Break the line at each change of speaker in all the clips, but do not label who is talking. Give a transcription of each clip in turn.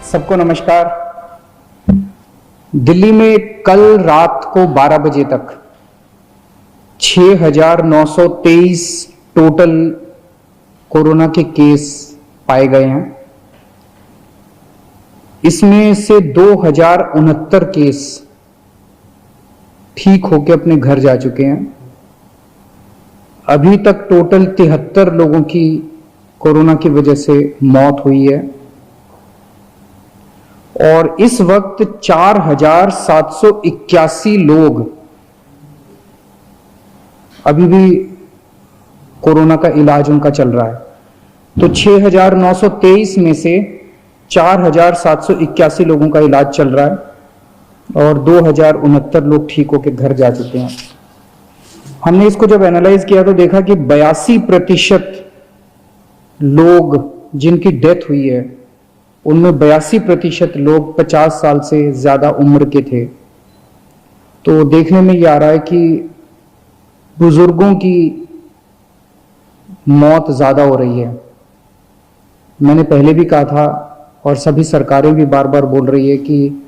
सबको नमस्कार। दिल्ली में कल रात को 12 बजे तक 6,923 टोटल कोरोना के केस पाए गए हैं। इसमें से 2,069 केस ठीक होकर अपने घर जा चुके हैं। अभी तक टोटल 73 लोगों की कोरोना की वजह से मौत हुई है और इस वक्त 4,781 लोग अभी भी कोरोना का इलाज उनका चल रहा है। तो 6,923 में से 4,781 लोगों का इलाज चल रहा है और 2,069 लोग ठीक होकर घर जा चुके हैं। हमने इसको जब एनालाइज किया तो देखा कि 82% लोग जिनकी डेथ हुई है उनमें 82% लोग 50 साल से ज्यादा उम्र के थे। तो देखने में यह आ रहा है कि बुजुर्गों की मौत ज्यादा हो रही है। मैंने पहले भी कहा था और सभी सरकारें भी बार बार बोल रही है कि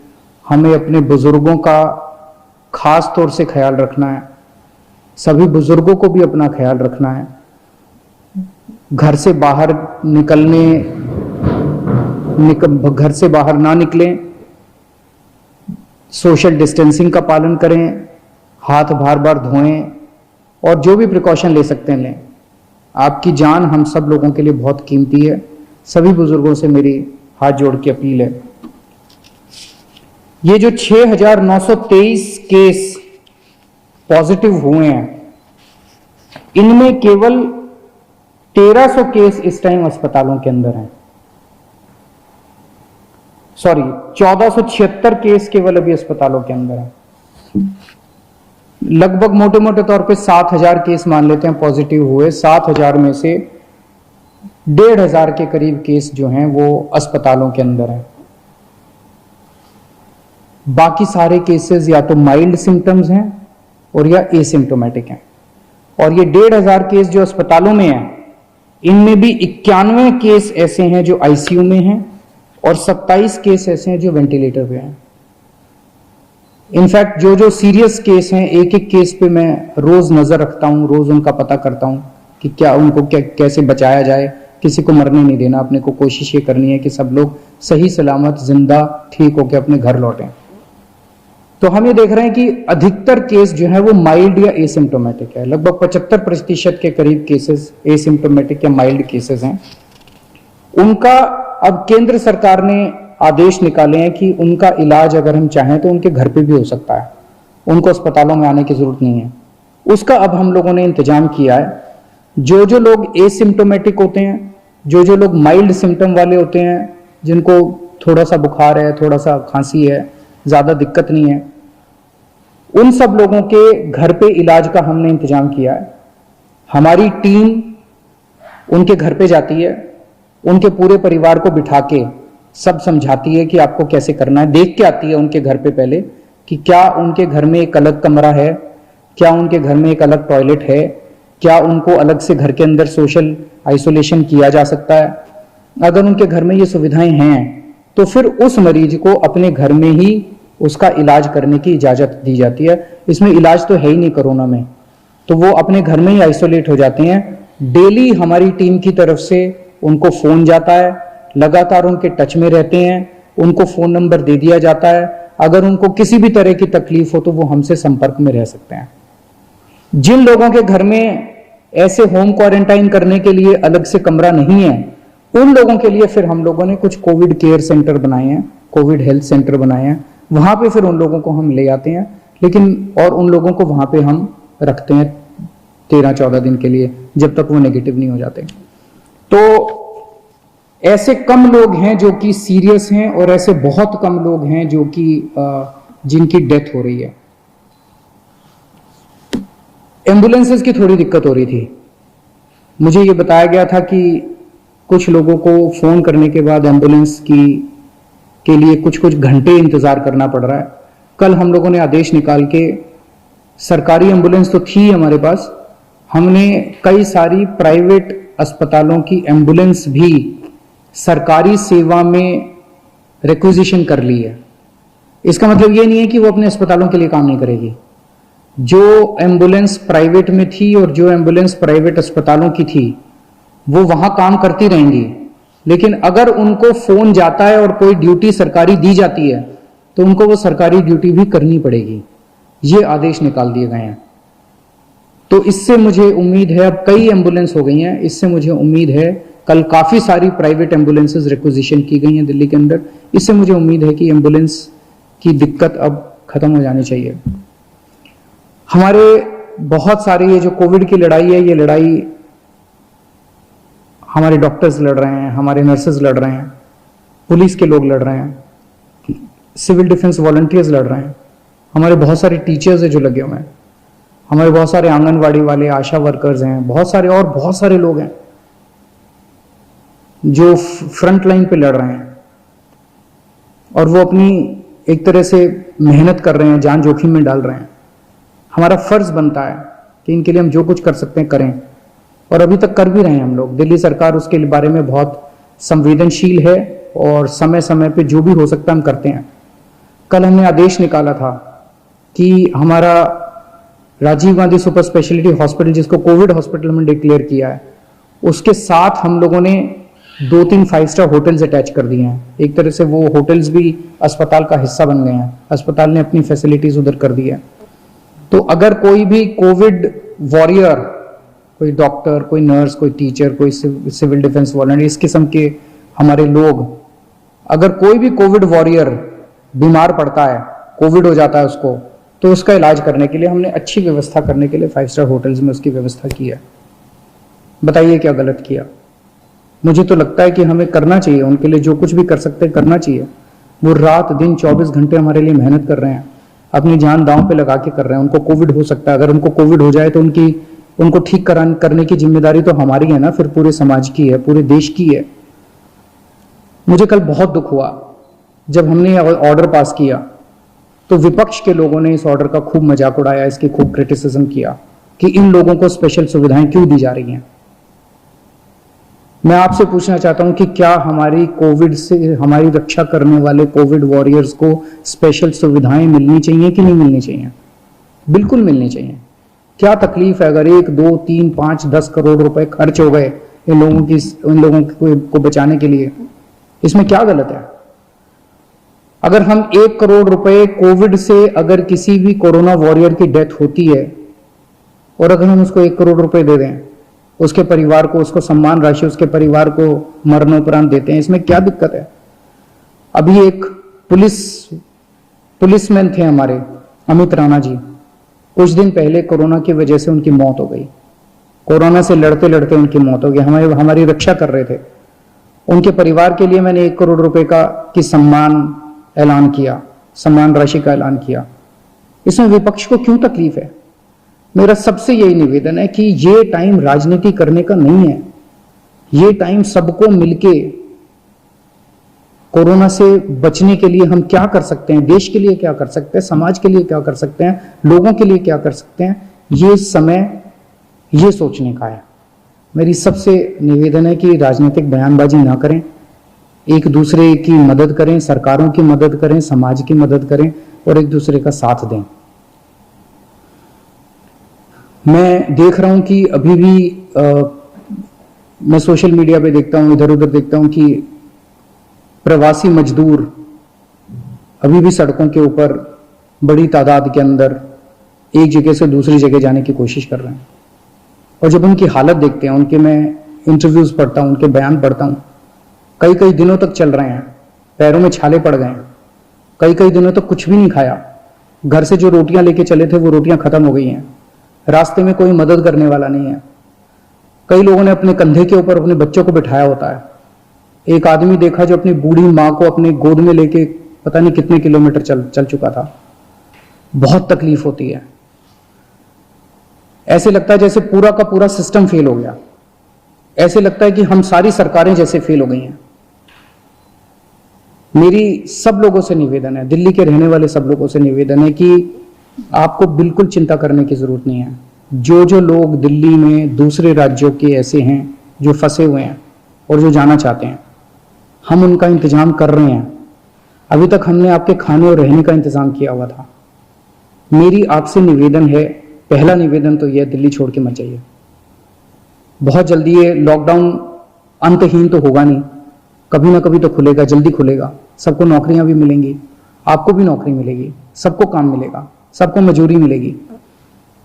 हमें अपने बुजुर्गों का खास तौर से ख्याल रखना है। सभी बुजुर्गों को भी अपना ख्याल रखना है। घर से बाहर घर से बाहर ना निकलें, सोशल डिस्टेंसिंग का पालन करें, हाथ बार बार धोएं और जो भी प्रिकॉशन ले सकते हैं लें। आपकी जान हम सब लोगों के लिए बहुत कीमती है। सभी बुजुर्गों से मेरी हाथ जोड़ के अपील है। ये जो 6,923 केस पॉजिटिव हुए हैं, इनमें केवल 1,300 केस इस टाइम अस्पतालों के अंदर हैं। 1,476 केस केवल अभी अस्पतालों के अंदर हैं। लगभग मोटे मोटे तौर पे 7,000 केस मान लेते हैं पॉजिटिव हुए। 7,000 में से 1,500 के करीब केस जो हैं वो अस्पतालों के अंदर हैं। बाकी सारे केसेस या तो माइल्ड सिम्टम्स हैं और या एसिम्टोमेटिक हैं। और ये 1,500 केस जो अस्पतालों में हैं, इनमें भी 91 केस ऐसे हैं जो आईसीयू में हैं और 27 केस ऐसे हैं जो वेंटिलेटर पे हैं। इनफैक्ट जो सीरियस केस हैं, एक एक केस पे मैं रोज नजर रखता हूं, रोज उनका पता करता हूं कि क्या उनको कैसे बचाया जाए। किसी को मरने नहीं देना। अपने को कोशिश ये करनी है कि सब लोग सही सलामत जिंदा ठीक होकर अपने घर लौटें। तो हम ये देख रहे हैं कि अधिकतर केस जो है वो माइल्ड या एसिम्टोमेटिक है। लगभग 75% के करीब केसेस एसिम्टोमेटिक या माइल्ड केसेस हैं। उनका अब केंद्र सरकार ने आदेश निकाले हैं कि उनका इलाज अगर हम चाहें तो उनके घर पे भी हो सकता है। उनको अस्पतालों में आने की जरूरत नहीं है। उसका अब हम लोगों ने इंतजाम किया है। जो लोग एसिम्टोमेटिक होते हैं, जो लोग माइल्ड सिम्टम वाले होते हैं, जिनको थोड़ा सा बुखार है, थोड़ा सा खांसी है, ज्यादा दिक्कत नहीं है, उन सब लोगों के घर पे इलाज का हमने इंतजाम किया है। हमारी टीम उनके घर पे जाती है, उनके पूरे परिवार को बिठा के सब समझाती है कि आपको कैसे करना है। देख के आती है उनके घर पे पहले कि क्या उनके घर में एक अलग कमरा है, क्या उनके घर में एक अलग टॉयलेट है, क्या उनको अलग से घर के अंदर सोशल आइसोलेशन किया जा सकता है। अगर उनके घर में ये सुविधाएं हैं तो फिर उस मरीज को अपने घर में ही उसका इलाज करने की इजाजत दी जाती है। इसमें इलाज तो है ही नहीं कोरोना में, तो वो अपने घर में ही आइसोलेट हो जाते हैं। डेली हमारी टीम की तरफ से उनको फोन जाता है, लगातार उनके टच में रहते हैं, उनको फोन नंबर दे दिया जाता है। अगर उनको किसी भी तरह की तकलीफ हो तो वो हमसे संपर्क में रह सकते हैं। जिन लोगों के घर में ऐसे होम क्वारंटाइन करने के लिए अलग से कमरा नहीं है, उन लोगों के लिए फिर हम लोगों ने कुछ कोविड केयर सेंटर बनाए हैं, कोविड हेल्थ सेंटर बनाए हैं। वहां पे फिर उन लोगों को हम ले आते हैं, लेकिन और उन लोगों को वहां पे हम रखते हैं 13-14 दिन के लिए, जब तक वो नेगेटिव नहीं हो जाते। तो ऐसे कम लोग हैं जो कि सीरियस हैं और ऐसे बहुत कम लोग हैं जो कि जिनकी डेथ हो रही है। एम्बुलेंसेस की थोड़ी दिक्कत हो रही थी। मुझे ये बताया गया था कि कुछ लोगों को फोन करने के बाद एम्बुलेंस के लिए कुछ घंटे इंतजार करना पड़ रहा है। कल हम लोगों ने आदेश निकाल के, सरकारी एम्बुलेंस तो थी हमारे पास, हमने कई सारी प्राइवेट अस्पतालों की एम्बुलेंस भी सरकारी सेवा में रिक्विजिशन कर ली है। इसका मतलब ये नहीं है कि वो अपने अस्पतालों के लिए काम नहीं करेगी। जो एम्बुलेंस प्राइवेट में थी और जो एम्बुलेंस प्राइवेट अस्पतालों की थी वो वहां काम करती रहेंगी, लेकिन अगर उनको फोन जाता है और कोई ड्यूटी सरकारी दी जाती है तो उनको वो सरकारी ड्यूटी भी करनी पड़ेगी। ये आदेश निकाल दिए गए हैं। तो इससे मुझे उम्मीद है, अब कई एम्बुलेंस हो गई हैं, इससे मुझे उम्मीद है, कल काफी सारी प्राइवेट एम्बुलेंसेज रिक्विजिशन की गई हैं दिल्ली के अंदर, इससे मुझे उम्मीद है कि एम्बुलेंस की दिक्कत अब खत्म हो जानी चाहिए। हमारे बहुत सारे ये जो कोविड की लड़ाई है, ये लड़ाई हमारे डॉक्टर्स लड़ रहे हैं, हमारे नर्सेज लड़ रहे हैं, पुलिस के लोग लड़ रहे हैं, सिविल डिफेंस वॉलंटियर्स लड़ रहे हैं, हमारे बहुत सारे टीचर्स हैं जो लगे हुए हैं, हमारे बहुत सारे आंगनवाड़ी वाले, आशा वर्कर्स हैं, बहुत सारे और बहुत सारे लोग हैं जो फ्रंट लाइन पे लड़ रहे हैं और वो अपनी एक तरह से मेहनत कर रहे हैं, जान जोखिम में डाल रहे हैं। हमारा फर्ज बनता है कि इनके लिए हम जो कुछ कर सकते हैं करें, और अभी तक कर भी रहे हैं हम लोग। दिल्ली सरकार उसके बारे में बहुत संवेदनशील है और समय समय पे जो भी हो सकता है हम करते हैं। कल हमने आदेश निकाला था कि हमारा Rajiv Gandhi super speciality hospital, जिसको कोविड हॉस्पिटल में डिक्लेयर किया है, उसके साथ हम लोगों ने 2-3 5 स्टार होटल्स अटैच कर दिए हैं। एक तरह से वो होटल्स भी अस्पताल का हिस्सा बन गए हैं, अस्पताल ने अपनी फैसिलिटीज उधर कर दी है। तो अगर कोई भी कोविड वॉरियर, कोई डॉक्टर, कोई नर्स, कोई टीचर, कोई सिविल डिफेंस वॉलंटियर, इस किस्म के हमारे लोग, अगर कोई भी कोविड वॉरियर बीमार पड़ता है, कोविड हो जाता है उसको, तो उसका इलाज करने के लिए हमने अच्छी व्यवस्था करने के लिए 5 स्टार होटल्स में उसकी व्यवस्था की है। बताइए क्या गलत किया? मुझे तो लगता है कि हमें करना चाहिए, उनके लिए जो कुछ भी कर सकते हैं करना चाहिए। वो रात दिन 24 घंटे हमारे लिए मेहनत कर रहे हैं, अपनी जान दांव पे लगा के कर रहे हैं। उनको कोविड हो सकता है, अगर उनको कोविड हो जाए तो उनको ठीक करने की जिम्मेदारी तो हमारी है ना, फिर पूरे समाज की है, पूरे देश की है। मुझे कल बहुत दुख हुआ जब हमने ऑर्डर पास किया तो विपक्ष के लोगों ने इस ऑर्डर का खूब मजाक उड़ाया, इसकी खूब क्रिटिसिज्म किया कि इन लोगों को स्पेशल सुविधाएं क्यों दी जा रही हैं। मैं आपसे पूछना चाहता हूं कि क्या हमारी कोविड से हमारी रक्षा करने वाले कोविड वॉरियर्स को स्पेशल सुविधाएं मिलनी चाहिए कि नहीं मिलनी चाहिए? बिल्कुल मिलनी चाहिए। क्या तकलीफ है अगर 1, 2, 3, 5, 10 करोड़ रुपए खर्च हो गए इन लोगों को बचाने के लिए? इसमें क्या गलत है? अगर हम 1 करोड़ रुपए कोविड से, अगर किसी भी कोरोना वॉरियर की डेथ होती है और अगर हम उसको 1 करोड़ रुपए दे दें, उसके परिवार को, उसको सम्मान राशि उसके परिवार को मरणोपरांत देते हैं, इसमें क्या दिक्कत है? अभी एक पुलिसमैन थे हमारे, अमित राणा जी, कुछ दिन पहले कोरोना की वजह से उनकी मौत हो गई। कोरोना से लड़ते लड़ते उनकी मौत हो गई। हमारी रक्षा कर रहे थे। उनके परिवार के लिए मैंने 1 करोड़ रुपए की सम्मान राशि का ऐलान किया। इसमें विपक्ष को क्यों तकलीफ है? मेरा सबसे यही निवेदन है कि ये टाइम राजनीति करने का नहीं है। ये टाइम सबको मिलके कोरोना से बचने के लिए हम क्या कर सकते हैं, देश के लिए क्या कर सकते हैं, समाज के लिए क्या कर सकते हैं, लोगों के लिए क्या कर सकते हैं, ये समय ये सोचने का है। मेरी सबसे निवेदन है कि राजनीतिक बयानबाजी ना करें, एक दूसरे की मदद करें, सरकारों की मदद करें, समाज की मदद करें और एक दूसरे का साथ दें। मैं देख रहा हूं कि अभी भी मैं सोशल मीडिया पे देखता हूं, इधर उधर देखता हूं कि प्रवासी मजदूर अभी भी सड़कों के ऊपर बड़ी तादाद के अंदर एक जगह से दूसरी जगह जाने की कोशिश कर रहे हैं। और जब उनकी हालत देखते हैं, उनके मैं इंटरव्यूज पढ़ता हूं, उनके बयान पढ़ता हूं, कई कई दिनों तक चल रहे हैं, पैरों में छाले पड़ गए, कई कई दिनों तक कुछ भी नहीं खाया, घर से जो रोटियां लेके चले थे वो रोटियां खत्म हो गई हैं, रास्ते में कोई मदद करने वाला नहीं है। कई लोगों ने अपने कंधे के ऊपर अपने बच्चों को बिठाया होता है। एक आदमी देखा जो अपनी बूढ़ी मां को अपने गोद में लेके पता नहीं कितने किलोमीटर चल चुका था। बहुत तकलीफ होती है। ऐसे लगता है जैसे पूरा का पूरा सिस्टम फेल हो गया। ऐसे लगता है कि हम सारी सरकारें जैसे फेल हो गई हैं। मेरी सब लोगों से निवेदन है, दिल्ली के रहने वाले सब लोगों से निवेदन है कि आपको बिल्कुल चिंता करने की जरूरत नहीं है। जो लोग दिल्ली में दूसरे राज्यों के ऐसे हैं जो फंसे हुए हैं और जो जाना चाहते हैं, हम उनका इंतजाम कर रहे हैं। अभी तक हमने आपके खाने और रहने का इंतजाम किया हुआ था। मेरी आपसे निवेदन है, पहला निवेदन तो यह, दिल्ली छोड़ के मत जाइए। बहुत जल्दी ये लॉकडाउन अंतहीन तो होगा नहीं, कभी ना कभी तो खुलेगा, जल्दी खुलेगा, सबको नौकरियां भी मिलेंगी, आपको भी नौकरी मिलेगी, सबको काम मिलेगा, सबको मजदूरी मिलेगी।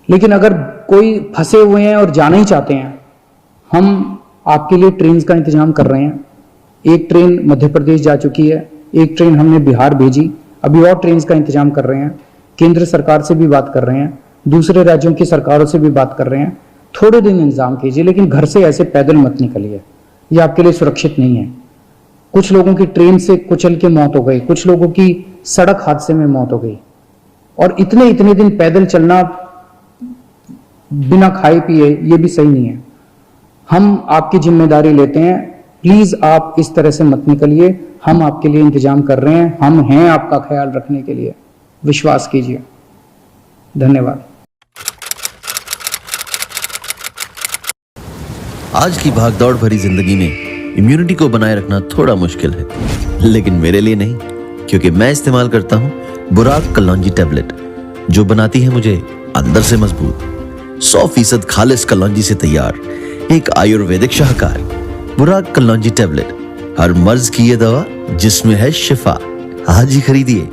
लेकिन अगर कोई फंसे हुए हैं और जाना ही चाहते हैं, हम आपके लिए ट्रेन का इंतजाम कर रहे हैं। एक ट्रेन मध्य प्रदेश जा चुकी है, एक ट्रेन हमने बिहार भेजी, अभी और ट्रेन का इंतजाम कर रहे हैं। केंद्र सरकार से भी बात कर रहे हैं, दूसरे राज्यों की सरकारों से भी बात कर रहे हैं। थोड़े दिन इंतजाम कीजिए, लेकिन घर से ऐसे पैदल मत निकलिए, ये आपके लिए सुरक्षित नहीं है। कुछ लोगों की ट्रेन से कुचल के मौत हो गई, कुछ लोगों की सड़क हादसे में मौत हो गई, और इतने इतने दिन पैदल चलना बिना खाए पिए, ये भी सही नहीं है। हम आपकी जिम्मेदारी लेते हैं, प्लीज आप इस तरह से मत निकलिए, हम आपके लिए इंतजाम कर रहे हैं, हम हैं आपका ख्याल रखने के लिए, विश्वास कीजिए। धन्यवाद।
आज की भागदौड़ भरी जिंदगी में इम्यूनिटी को बनाए रखना थोड़ा मुश्किल है, लेकिन मेरे लिए नहीं, क्योंकि मैं इस्तेमाल करता हूं बुराक कलौंजी टैबलेट, जो बनाती है मुझे अंदर से मजबूत। 100% खालिस कलौंजी से तैयार एक आयुर्वेदिक शाहकार बुराक कलौंजी टैबलेट, हर मर्ज की ये दवा जिसमें है शिफा। आज ही खरीदिए।